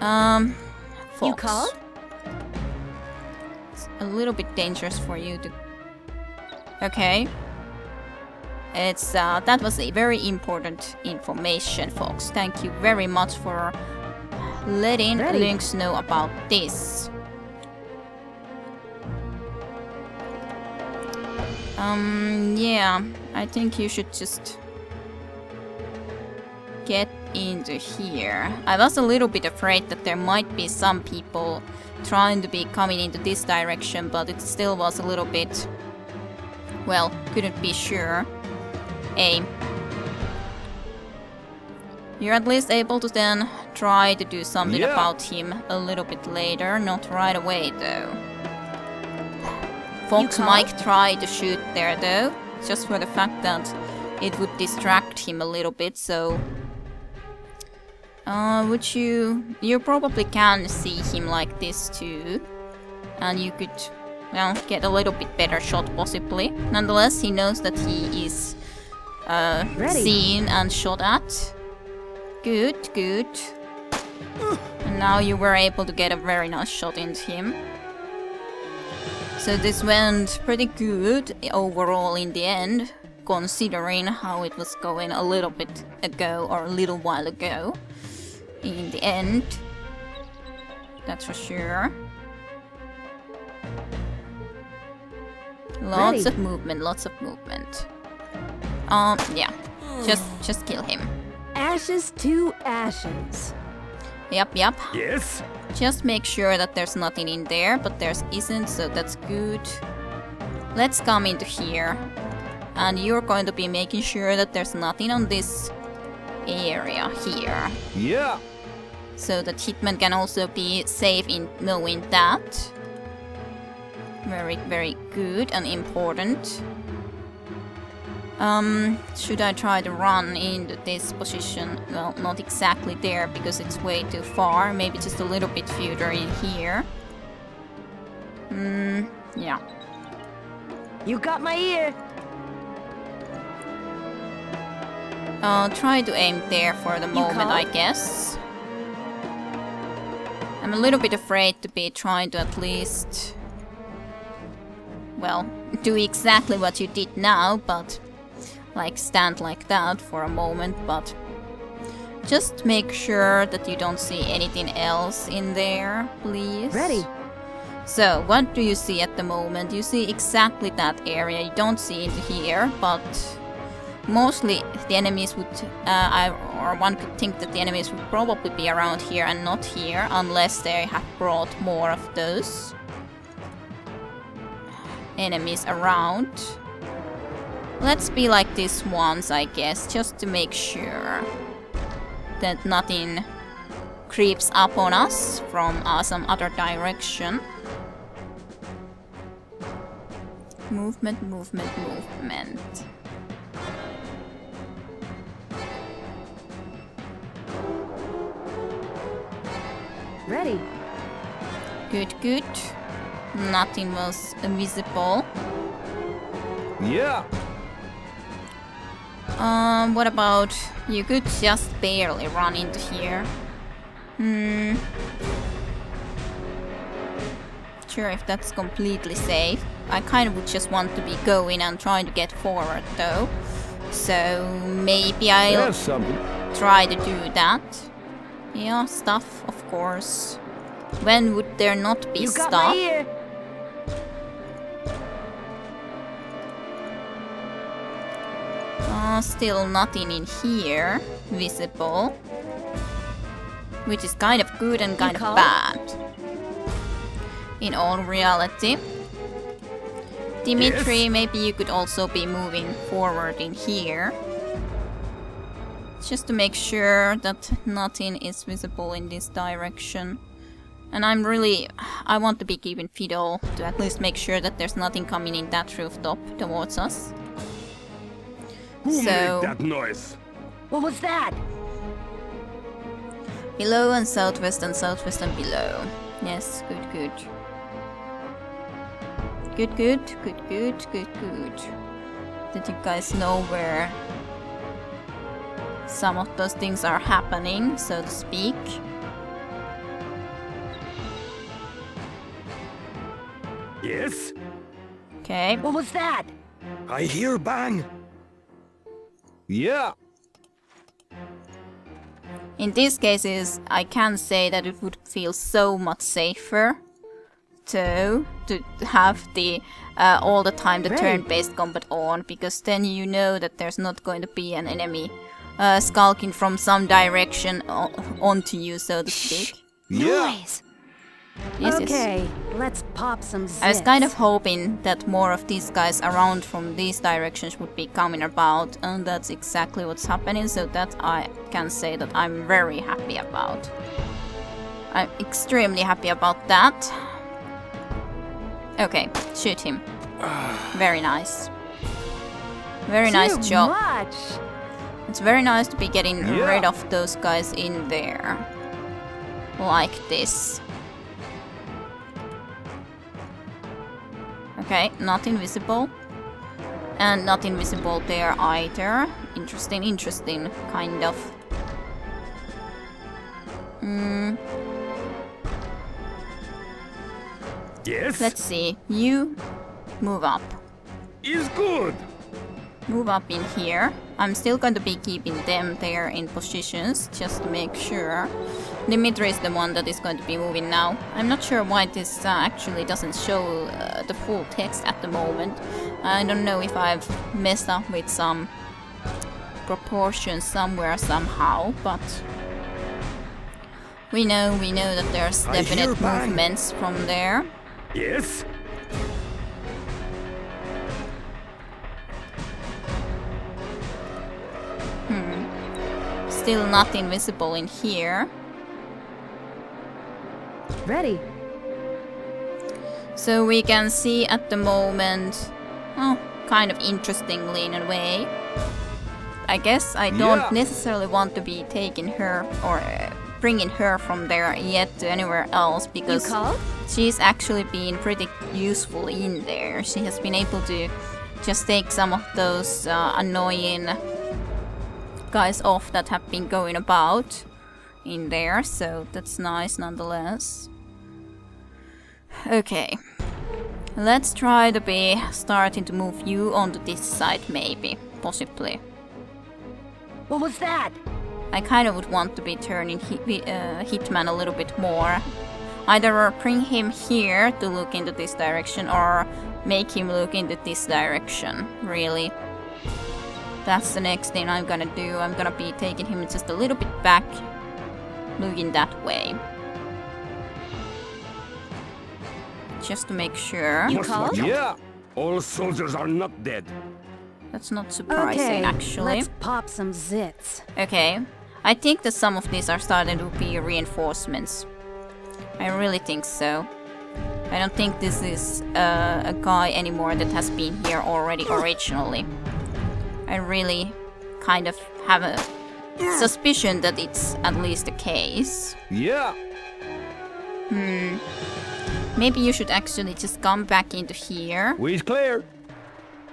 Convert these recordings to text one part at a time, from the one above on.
Fox. You called? It's a little bit dangerous for you to... Okay. It's, that was a very important information, Fox. Thank you very much for letting Lynx know about this. Yeah, I think you should just get into here. I was a little bit afraid that there might be some people trying to be coming into this direction, but it still was a little bit... Well, couldn't be sure. You're at least able to then try to do something about him a little bit later, not right away though. Fox might try to shoot there though, just for the fact that it would distract him a little bit, so... would you... You probably can see him like this too. And you could, well, get a little bit better shot possibly. Nonetheless, he knows that he is seen and shot at. Good, good. And now you were able to get a very nice shot into him. So this went pretty good overall in the end, considering how it was going a little bit ago, or a little while ago. In the end. That's for sure. Lots of movement, lots of movement. Yeah. Just kill him. Ashes to ashes. Yep, yep. Yes? Just make sure that there's nothing in there, but there isn't, so that's good. Let's come into here. And you're going to be making sure that there's nothing on this area here. Yeah. So that Hitman can also be safe in knowing that. Very, very good and important. Should I try to run into this position? Well, not exactly there because it's way too far. Maybe just a little bit further in here. Yeah. You got my ear. I'll try to aim there for the moment, I guess. I'm a little bit afraid to be trying to at least... Well, do exactly what you did now, but... Like, stand like that for a moment, but... Just make sure that you don't see anything else in there, please. Ready. So, what do you see at the moment? You see exactly that area. You don't see into here, but... Mostly the enemies would... or one could think that the enemies would probably be around here and not here, unless they have brought more of those enemies around. Let's be like this once, I guess, just to make sure that nothing creeps up on us from some other direction. Movement, movement, movement. Ready. Good, good. Nothing was visible. Yeah. What about... You could just barely run into here. Sure, if that's completely safe. I kind of would just want to be going and trying to get forward though. So maybe I'll try to do that. Yeah, stuff, of course. When would there not be stuff? My ear. Still nothing in here visible. Which is kind of good and kind of bad. In all reality. Dimitri, maybe you could also be moving forward in here. Just to make sure that nothing is visible in this direction. And I want to be keeping Fiddle to at least make sure that there's nothing coming in that rooftop towards us. Who made that noise? What was that? Below and southwest and below. Yes, good, good. Good, good, good, good, good, good. Did you guys know where some of those things are happening, so to speak? Yes? Okay. What was that? I hear bang. Yeah. In these cases, I can say that it would feel so much safer to have the all the time the Right. turn-based combat on, because then you know that there's not going to be an enemy skulking from some direction onto you, so to speak. Yeah. Noise. Yes, yes. Okay, let's pop some zits. I was kind of hoping that more of these guys around from these directions would be coming about, and that's exactly what's happening, so that I can say that I'm very happy about. I'm extremely happy about that. Okay, shoot him. Very nice. Very nice Too job. much. It's very nice to be getting Yeah. rid of those guys in there. Like this. Okay, not invisible. And not invisible there either. Interesting, interesting, kind of. Yes? Let's see. You move up. Is good. Move up in here. I'm still going to be keeping them there in positions, just to make sure. Dimitri is the one that is going to be moving now. I'm not sure why this actually doesn't show the full text at the moment. I don't know if I've messed up with some proportions somewhere somehow, but we know that there's I hear definite bang. movements from there. Yes? Still nothing visible in here. Ready. So we can see at the moment, oh, kind of interestingly in a way. I guess I don't Yeah. necessarily want to be taking her or bringing her from there yet to anywhere else, You because called? she's actually been pretty useful in there. She has been able to just take some of those annoying guys off that have been going about in there, so that's nice nonetheless. Okay, let's try to be starting to move you onto this side, maybe, possibly. What was that? I kind of would want to be turning Hitman a little bit more. Either bring him here to look into this direction, or make him look into this direction, really. That's the next thing I'm gonna do. I'm gonna be taking him just a little bit back, looking that way. Just to make sure. You Must called? watch out. Yeah. All soldiers are not dead. That's not surprising, Okay, actually. let's pop some zits. Okay. I think that some of these are starting to be reinforcements. I really think so. I don't think this is a guy anymore that has been here already originally. I really kind of have a suspicion that it's at least the case. Yeah. Maybe you should actually just come back into here We's clear.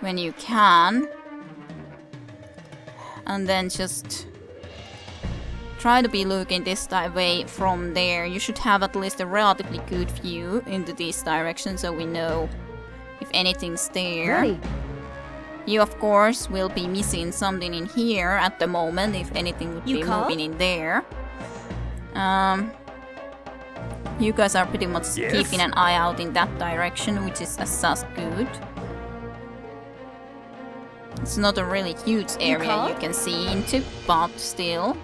when you can. And then just try to be looking this way from there. You should have at least a relatively good view into this direction, so we know if anything's there. Ready. You, of course, will be missing something in here at the moment, if anything would You be called? moving in there. You guys are pretty much Yes. keeping an eye out in that direction, which is as such good. It's not a really huge area called? you can see into, but still.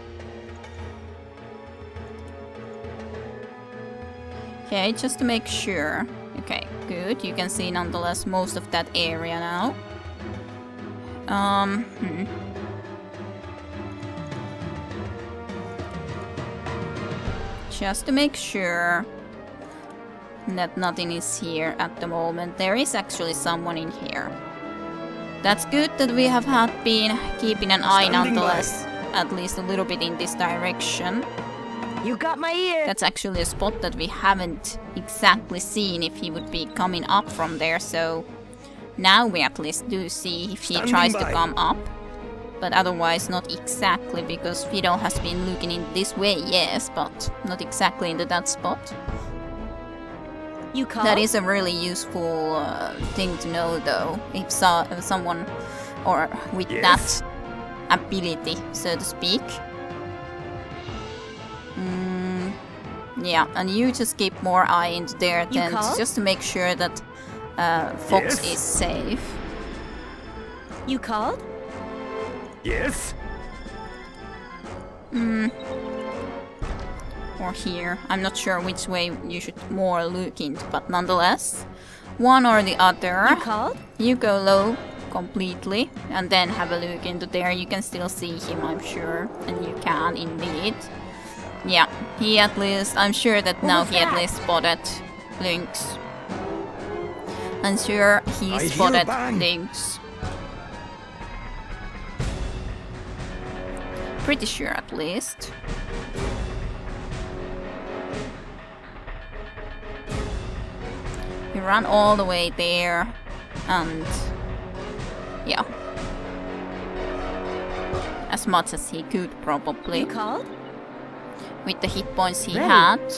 Okay, just to make sure. Okay, good. You can see nonetheless most of that area now. Just to make sure that nothing is here at the moment. There is actually someone in here. That's good that we have been keeping an eye Standing nonetheless, at least a little bit in this direction. You got my ear. That's actually a spot that we haven't exactly seen if he would be coming up from there, so now we at least do see if he Standing tries to by. come up. But otherwise not exactly, because Fido has been looking in this way, yes, but not exactly into that spot. You called? That is a really useful thing to know, though, if someone or with Yes. that ability, so to speak. Yeah, and you just keep more eye into their You tent called? just to make sure that Fox Yes. is safe. You called? Yes? Or here. I'm not sure which way you should more look into, but nonetheless, one or the other. You called? You go low completely and then have a look into there. You can still see him, I'm sure, and you can indeed. Yeah, he at least, I'm sure that What now was he at that? least spotted Lynx. I'm sure he I hear a spotted bang. Lynx. Pretty sure at least. He ran all the way there and yeah. As much as he could probably. You called? With the hit points he Ready. had.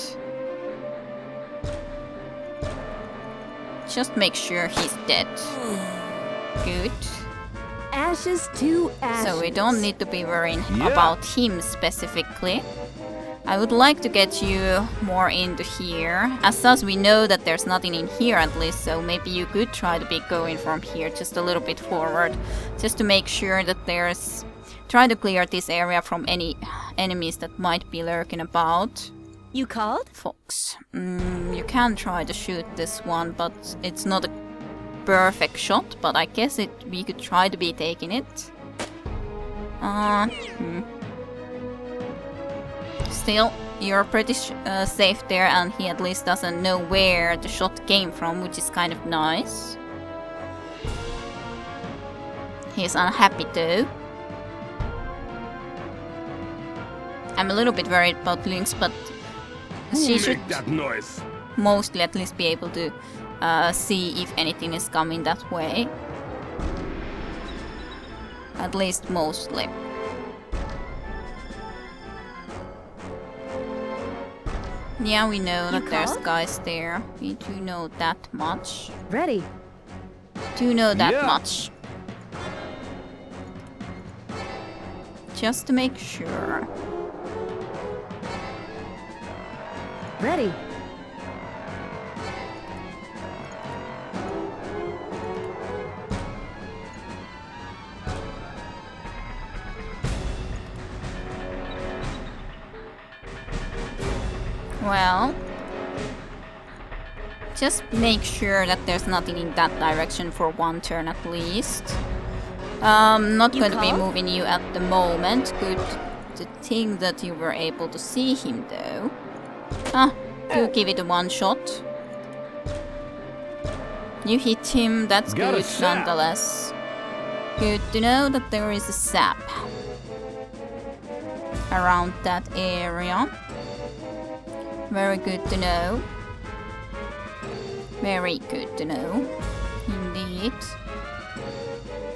Just make sure he's dead. Good. Ashes to ashes. So we don't need to be worrying Yeah. about him specifically. I would like to get you more into here. As such, we know that there's nothing in here at least, so maybe you could try to be going from here just a little bit forward. Just to make sure that there's... Try to clear this area from any enemies that might be lurking about. You called? Fox. You can try to shoot this one, but it's not a perfect shot, but I guess we could try to be taking it. Still, you're pretty safe there, and he at least doesn't know where the shot came from, which is kind of nice. He's unhappy though. I'm a little bit worried about Lynx, but she Who should make that noise? mostly at least be able to see if anything is coming that way. At least mostly. Yeah, we know that there's called? guys there. We do know that much. Ready. Do know that Yeah. much. Just to make sure. Ready. Well, just make sure that there's nothing in that direction for one turn at least. Not You going to be call? moving you at the moment. Good to think that you were able to see him though. Do give it a one shot. You hit him, that's Got a good sap. nonetheless. Good to know that there is a sap around that area. Very good to know. Very good to know. Indeed.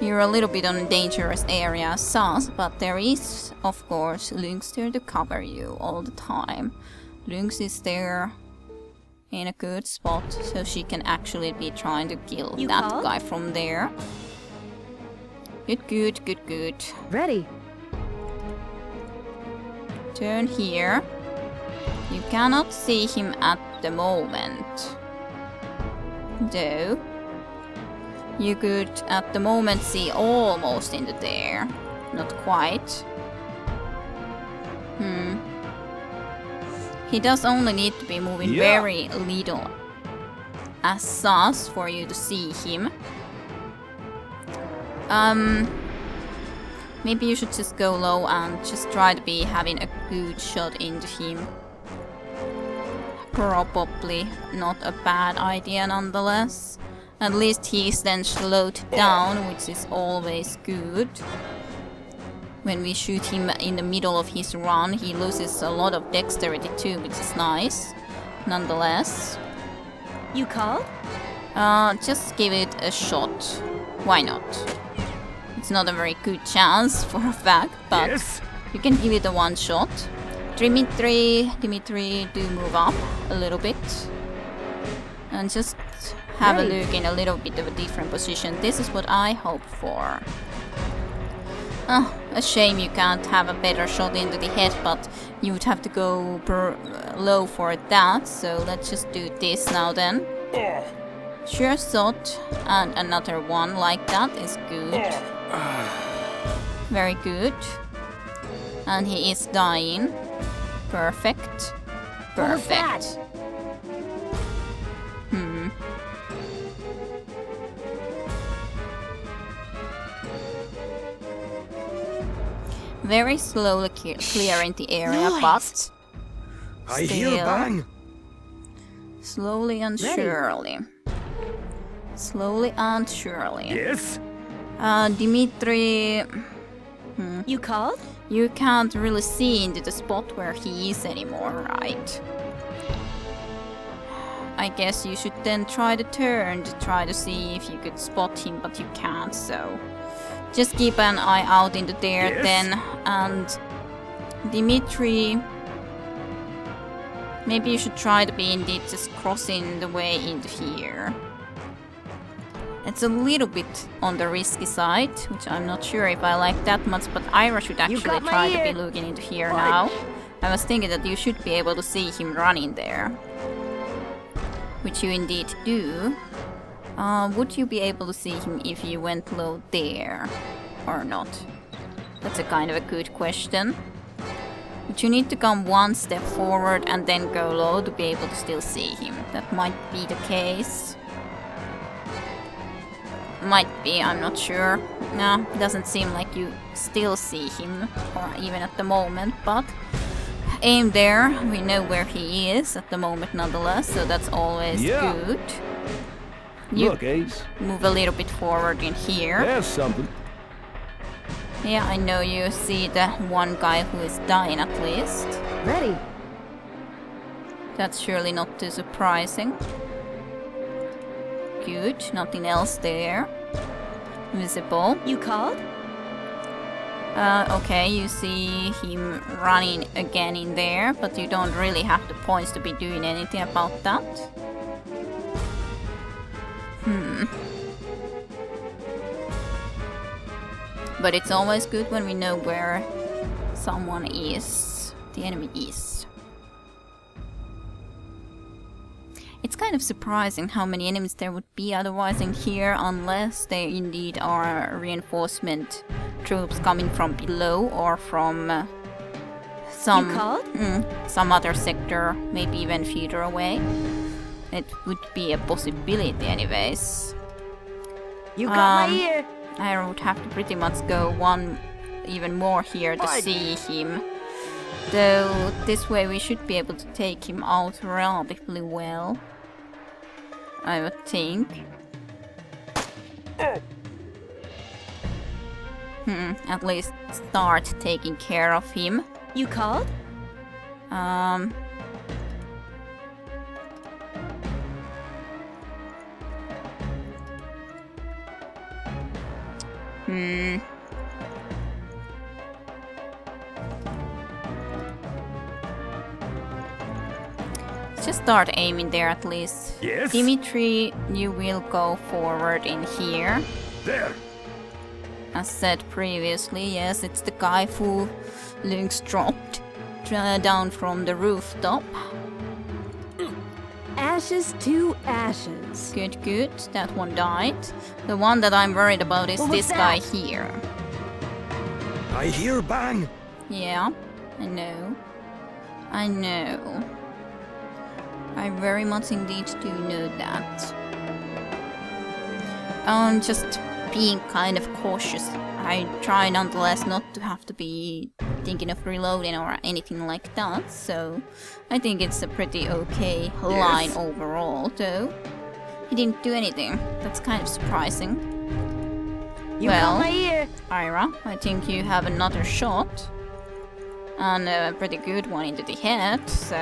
You're a little bit on a dangerous area, sus, but there is, of course, Lynx there to cover you all the time. Lynx is there in a good spot, so she can actually be trying to kill You that called? guy from there. Good, good, good, good. Ready. Turn here. You cannot see him at the moment. Though, you could at the moment see almost into there. Not quite. He does only need to be moving Yeah. very little as sus for you to see him. Maybe you should just go low and just try to be having a good shot into him. Probably not a bad idea nonetheless. At least he's then slowed down, which is always good. When we shoot him in the middle of his run, he loses a lot of dexterity too, which is nice. Nonetheless, You called? just give it a shot. Why not? It's not a very good chance for a fact, but Yes? you can give it a one shot. Dimitri, do move up a little bit. And just have a Ready. look in a little bit of a different position. This is what I hoped for. Oh, a shame you can't have a better shot into the head, but you would have to go low for that. So let's just do this now then. Sure shot, and another one like that is good. Very good. And he is dying. Perfect. What was that? Perfect. Very slowly clearing the area, but I hear a still bang. slowly and Ready. surely. Slowly and surely. Yes. Dimitri, You called? you can't really see into the spot where he is anymore, right? I guess you should then try the turn to try to see if you could spot him, but you can't, so just keep an eye out into there Yes. then. And Dimitri, maybe you should try to be indeed just crossing the way into here. It's a little bit on the risky side, which I'm not sure if I like that much, but Ira should actually got my try to be ear. looking into here now. I was thinking that you should be able to see him running there. Which you indeed do. Would you be able to see him if you went low there? Or not? That's a kind of a good question. But you need to come one step forward and then go low to be able to still see him. That might be the case. Might be, I'm not sure. No, doesn't seem like you still see him, or even at the moment, but aim there. We know where he is at the moment nonetheless, so that's always Yeah. good. You Look, Ace. move a little bit forward in here. There's something. Yeah, I know you see the one guy who is dying at least. Ready. That's surely not too surprising. Good, nothing else there. Visible. You called? Okay, you see him running again in there, but you don't really have the points to be doing anything about that. But it's always good when we know where someone is, the enemy is. It's kind of surprising how many enemies there would be otherwise in here, unless they indeed are reinforcement troops coming from below or from some You called? some other sector, maybe even further away. It would be a possibility anyways. You got Um, my ear. I would have to pretty much go one even more here to see him. Though this way we should be able to take him out relatively well, I would think. At least start taking care of him. You called? Um. Just start aiming there at least. Yes. Dimitri, you will go forward in here. There. As said previously, yes, it's the guy who Lynx dropped down from the rooftop. Ashes to ashes. Good, good. That one died. The one that I'm worried about is What was this guy that? here. I hear bang. Yeah, I know. I know. I very much indeed do know that. Just being kind of cautious. I try nonetheless not to have to be thinking of reloading or anything like that, so I think it's a pretty okay line overall, though. He didn't do anything. That's kind of surprising. You Well. got my ear. Ira, I think you have another shot. And a pretty good one into the head, so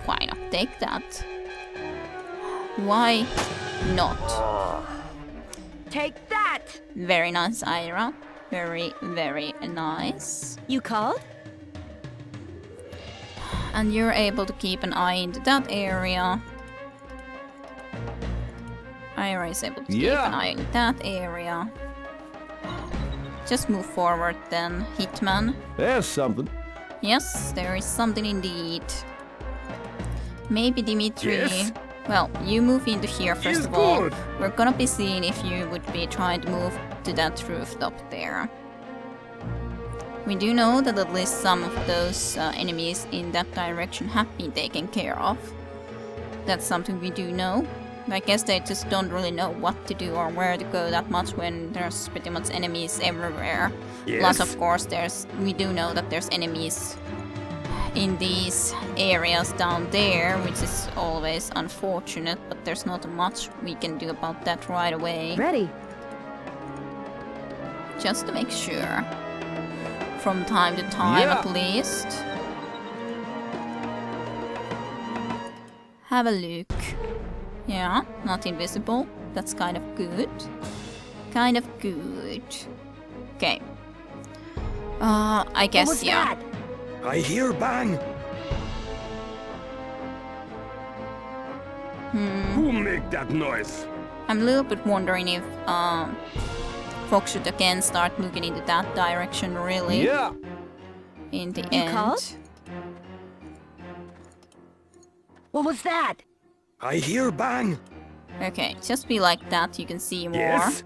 why not take that? Why not? Take that. Very nice, Ira. Very, very nice. You called? And you're able to keep an eye into that area. Ira is able to keep an eye on that area. Just move forward then, Hitman. There's something. Yes, there is something indeed. Maybe Dimitri... Yes? Well, you move into here first Is of all. good. We're gonna be seeing if you would be trying to move to that rooftop there. We do know that at least some of those enemies in that direction have been taken care of. That's something we do know. I guess they just don't really know what to do or where to go that much when there's pretty much enemies everywhere. Plus, of course, we do know that there's enemies in these areas down there, which is always unfortunate, but there's not much we can do about that right away. Ready. Just to make sure. From time to time, at least. Have a look. Yeah, not invisible. That's kind of good. Kind of good. Okay. I guess, What was yeah. that? I hear bang. Who make that noise? I'm a little bit wondering if Fox should again start looking into that direction, really. Yeah. In the You end. called? What was that? I hear bang. Okay, just be like that, you can see more. Yes?